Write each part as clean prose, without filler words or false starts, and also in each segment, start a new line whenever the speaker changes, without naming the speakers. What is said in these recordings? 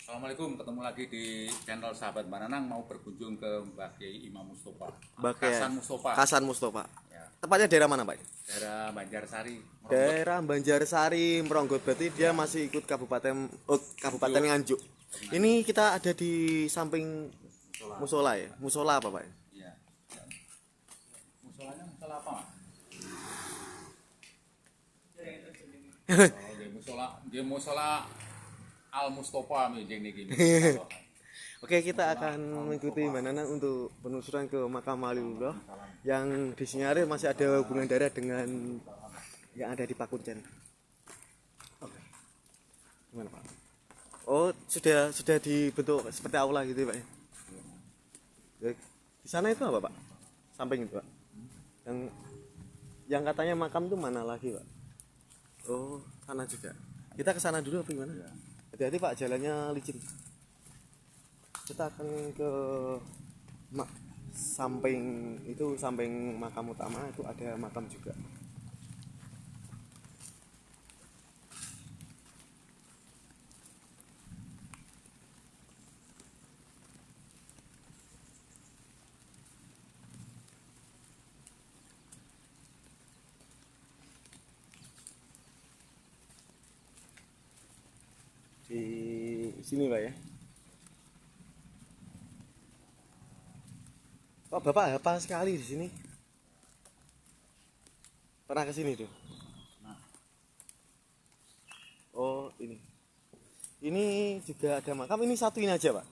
Assalamualaikum, ketemu lagi di channel Sahabat Bananang. Mau berkunjung ke Mbah Kiai Imam Mustofa,
Bagian
Kasan Mustofa.
Kasan Mustofa.
Ya,
Tepatnya daerah mana, Pak?
daerah Banjarsari, Meronggot.
Daerah Banjarsari, Meronggot. Berarti dia masih ikut Kabupaten Nganjuk. Ini kita ada di samping musola ya. Musola apa, Pak?
Iya. Musolanya musola apa, Mas? Oh, dia musola Al Mustofa mijing niki.
Oke, kita akan mengikuti Mbak Nana untuk penelusuran ke makam waliullah yang di Sinyarir masih ada hubungan darah dengan yang ada di Pakuncen. Oke. Gimana, Pak? Oh, sudah dibentuk seperti aula gitu, Pak ya? Ya, di sana itu apa, Pak? Samping itu, Pak. Yang katanya makam itu mana lagi, Pak? Oh, sana juga. Kita ke sana dulu apa gimana? Hati-hati, Pak, jalannya licin. Kita akan ke samping makam utama itu ada makam juga. Di sini, Pak ya. Oh, Bapak hafal sekali di sini. Pernah ke sini tuh? Oh, ini. Ini juga ada makam. Ini satu ini aja, Pak.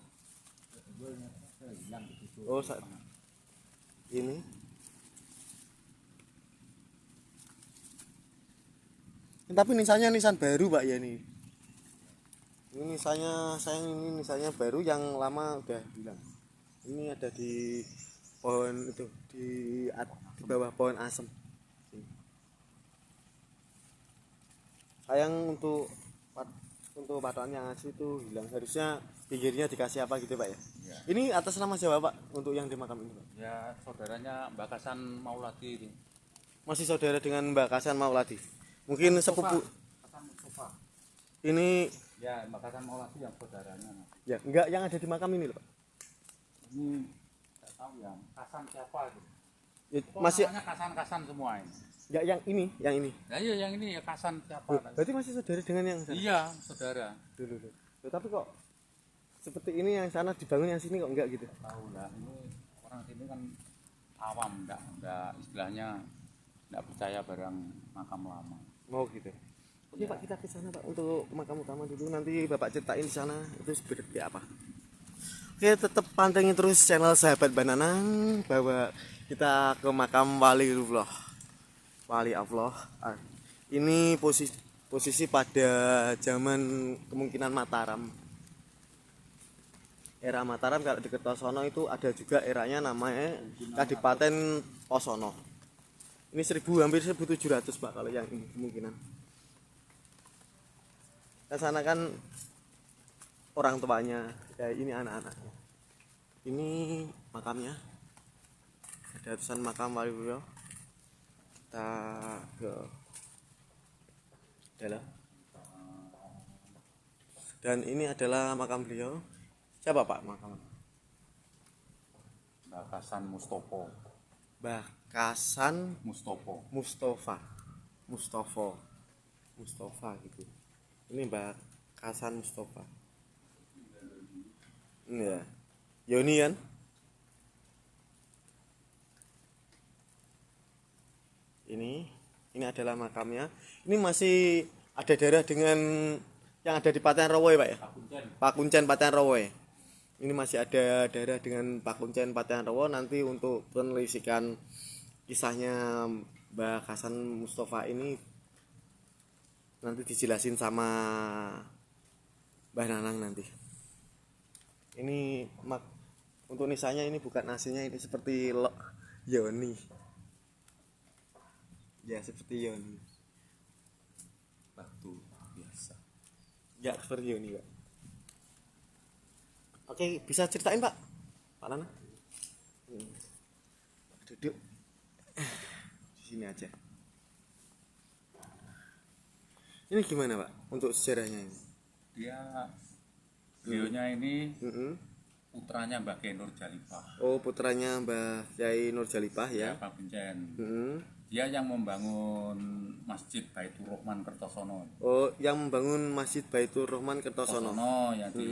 Oh, ini. Tapi nisan baru, Pak ya nih. Ini nisannya baru, yang lama udah hilang. Ini ada di pohon itu, di bawah pohon asem. Sayang untuk patokan yang asli itu hilang. Harusnya pinggirnya dikasih apa gitu, Pak ya.
Ya.
Ini atas nama siapa, Pak, untuk yang di makam ini, Pak?
Ya, saudaranya Mbak Kasan Mauladi itu.
Masih saudara dengan Mbak Kasan Mauladi. Mungkin sepupu.
Kasan Mustofa.
Ini
Ya, Mbak Kasan Mauladi yang saudaranya.
ya enggak yang ada di makam ini, Pak.
Ini nggak tahu ya, Kasan siapa itu.
Ya,
Kok
masih
namanya Kasan-Kasan semua ini.
ya yang ini.
Nah, iya yang ini ya Kasan siapa?
Berarti masih saudara dengan yang sana.
Iya, saudara.
Dulu. Tapi kok seperti ini yang sana dibangun, yang sini kok enggak gitu?
Tahu lah, ini orang sini kan awam, enggak istilahnya enggak percaya barang makam lama.
Mau gitu. Oke, Pak, kita ke sana, Pak, untuk makam utama dulu. Nanti Bapak ceritain di sana itu seperti apa. Oke, tetap pantengin terus channel Sahabat Bananang bahwa kita ke makam wali Allah. Ini posisi pada zaman kemungkinan Mataram. Era Mataram, kalau di Kertosono itu ada juga eranya namanya Kadipaten Posono. Ini hampir 1700, Pak, kalau yang ini kemungkinan. Ke sana kan orang tuanya, ya ini anak-anaknya. Ini makamnya. Ada tulisan makam waliullah. Kita ke dalam. Dan ini adalah makam beliau. Siapa, Pak, makam?
Mbak Kasan Mustofa.
Mbah Kasan
Mustofa.
Mustofa gitu. Ini Mbah Kasan Mustofa. Ini ya. Yoni kan? Ini adalah makamnya. Ini masih ada darah dengan yang ada di Paten Rowoy, Pak ya? Pakuncen Paten Rowoy. Ini masih ada darah dengan Pakuncen Paten Rowoy. Nanti untuk penelusuran kisahnya Mbah Kasan Mustofa ini nanti dijelasin sama Mbah Nanang nanti. Ini untuk nisanya ini bukan nasinya, ini seperti Yoni. Ya, seperti Yoni.
Batu biasa.
Ya, seperti Yoni, Pak. Oke, bisa ceritain, Pak? Pak Nana. Duduk. Di sini aja. Ini gimana, Pak, untuk sejarahnya ini?
Dia Beliaunya ini
Mm-mm.
putranya Mbah Kiai Nur Jalipah.
Oh, putranya Mbah Kiai Nur Jalipah ya.
Pak Kuncen.
Mm-mm.
Dia yang membangun Masjid Baitur Rahman Kertosono.
Oh, yang membangun Masjid Baitur Rahman Kertosono.
Kertosono yang di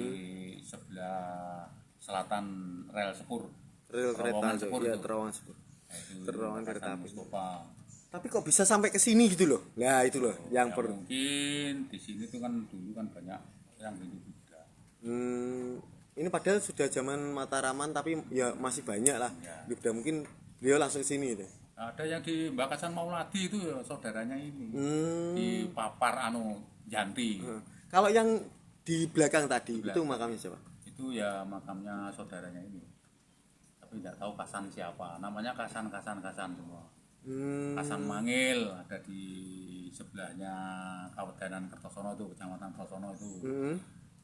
sebelah selatan rel Sepur.
Rel kereta
Terowongan
itu,
Sepur
ya
itu.
terowongan Sepur.
Nah, itu
Terowongan
Hasan
kereta api.
Mustafa.
Tapi kok bisa sampai ke sini gitu loh. Nah, itu loh yang
Ya, mungkin di sini tuh kan dulu kan banyak yang Hindu Buddha.
Ini padahal sudah zaman Mataraman tapi ya masih banyak lah.
Ya.
Udah mungkin beliau langsung ke sini itu.
Ada yang di Mbak Kasan Mauladi itu ya saudaranya ini. Di Papar Janti.
Kalau yang di belakang tadi itu makamnya siapa?
Itu ya makamnya saudaranya ini. Tapi tidak tahu Kasan siapa. Namanya Kasan semua. Kasan Mangil ada di sebelahnya Kabupaten Kertosono itu, Kecamatan Kertosono itu.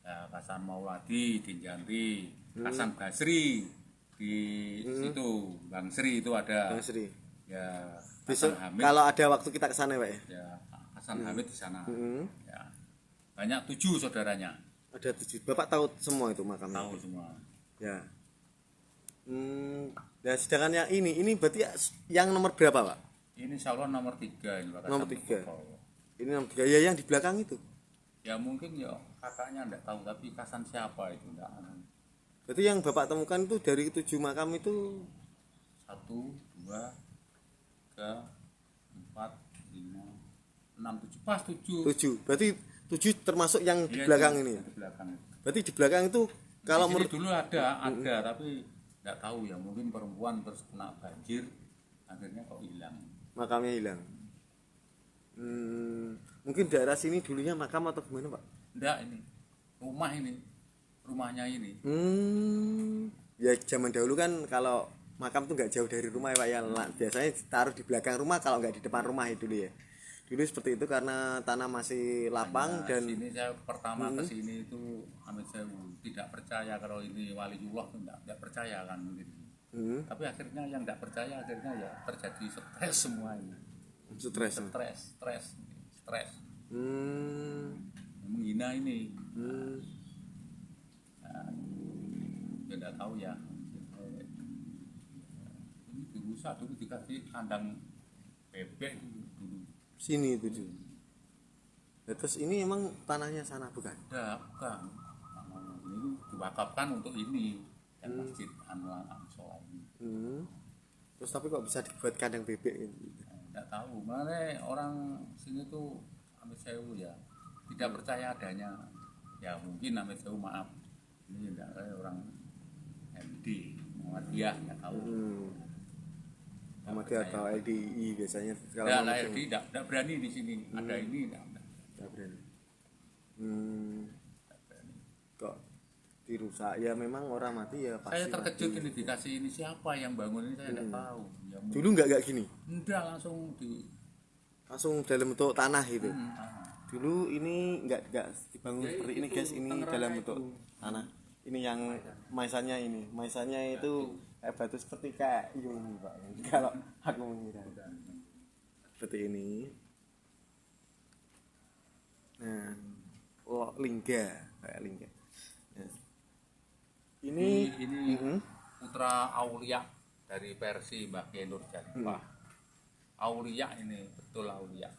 Ya, Kasan Mauladi di Janti, Kasan Basri di situ, Bang Sri itu ada.
Bang Sri.
Ya,
Besok
Hasan Hamid.
kalau ada waktu kita ke sana, Pak ya.
Ya, Hasan Hamid di sana. Ya. Banyak 7 saudaranya.
Ada 7. Bapak tahu semua itu makamnya.
Tahu semua.
Ya. Nah, sedangkan yang ini berarti yang nomor berapa, Pak?
Ini insya Allah nomor 3 ini Pak.
Nomor
Hasan
3.
Mustafa.
Ini nomor 3 ya yang di belakang itu.
Ya mungkin ya kakaknya enggak tahu tapi Kasan siapa itu enggak.
Berarti yang Bapak temukan itu dari 7 makam itu
1 2 3 4 5 6 7 pas 7.
7. Berarti 7 termasuk yang di
Iya,
belakang
itu,
ini.
di belakang.
Berarti di belakang itu kalau
Di sini dulu ada tapi enggak tahu ya mungkin perempuan terus kena banjir akhirnya kok hilang.
makamnya hilang. Mungkin daerah sini dulunya makam atau gimana, Pak?
Enggak ini. Rumahnya ini.
Ya zaman dahulu kan kalau makam tuh nggak jauh dari rumah ya, Pak ya. Biasanya taruh di belakang rumah kalau nggak di depan rumah itu dulu ya. Dulu seperti itu karena tanah masih lapang dan
sini saya pertama ke sini itu Amit Sewu tidak percaya kalau ini waliullah tuh enggak percaya kan mungkin. Tapi akhirnya yang enggak percaya akhirnya ya terjadi stres semua ini.
stres.
Stres. Menghina ini. Nah, ya enggak tahu ya. Ini dirusak dulu dikasih kandang bebek dulu.
Sini itu dulu. Ya, terus ini emang tanahnya sana bukan?
Enggak, bukan. Ini diwakafkan untuk ini yang masjid Anwar Amsola ini.
Terus tapi kok bisa dibuat kandang bebek gitu?
Enggak tahu. Mana orang sini tuh Amit Sewu ya tidak percaya adanya. Ya mungkin Amit Sewu maaf. Ini enggak orang MD Muhammadiyah enggak tahu.
Muhammadiyah atau LDI biasanya kalau
Enggak LDI enggak berani di sini. Ada ini enggak
berani. Kok dirusak ya memang orang mati ya pasti.
Saya terkejut
mati.
ini dikasih ini siapa yang bangun ini saya enggak tahu. Ya,
Dulu nggak gini.
enggak langsung
Dalam bentuk tanah gitu. Dulu ini nggak dibangun seperti ini guys, ini dalam bentuk tanah. Ini yang maisanya ini. Maisanya itu batu seperti kayak ini, Pak. Kalau aku mengira. Seperti ini. Nah, lingga, kayak lingga. Nah. Ini
putra Aulia dari versi Mbah Kiai Nur Jalipah. Aulia ini betul Aulia.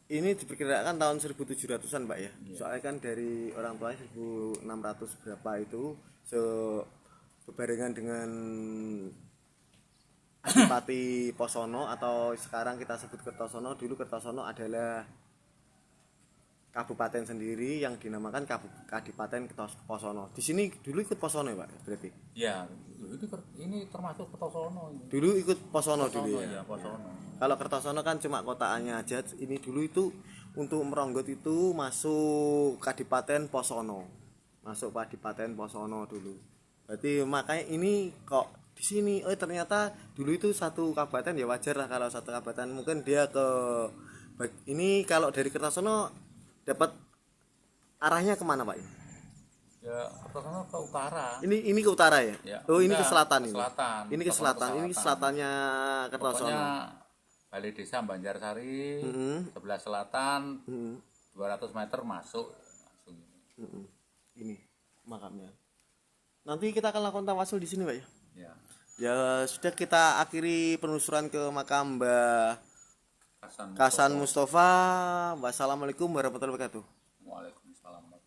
Ini diperkirakan tahun 1700-an, Pak ya. Soalnya kan dari orang tuanya 1600 berapa itu bebarengan dengan Adipati Posono atau sekarang kita sebut Kertosono. Dulu Kertosono adalah kabupaten sendiri yang dinamakan Kadipaten Posono. Di sini dulu ikut Posono ya, Pak, berarti?
Ya, ini termasuk Kertosono ini.
Dulu ikut Posono dulu ya.
Ya, Posono.
Kalau Kertosono kan cuma kotaannya aja. Ini dulu itu untuk meronggot itu masuk Kadipaten Posono. Masuk Kadipaten Posono dulu. Berarti makanya ini kok di sini ternyata dulu itu satu kabupaten ya wajar lah kalau satu kabupaten mungkin dia ke ini kalau dari Kertosono dapat arahnya kemana, Pak?
Ya, Kertosono ke utara.
Ini ke utara ya?
Ya,
Oh, ini
enggak,
ke selatan ini.
selatan.
Ini ke selatan. Ini selatannya Kertosono.
Pokoknya Balai Desa Banjarsari, sebelah selatan, 200 meter masuk.
Ini makamnya. Nanti kita akan lakukan tawasul di sini, Pak ya.
Ya.
Ya sudah, kita akhiri penelusuran ke makam Mbah Kasan Mustafa. Wassalamualaikum warahmatullahi wabarakatuh.
Waalaikumsalam.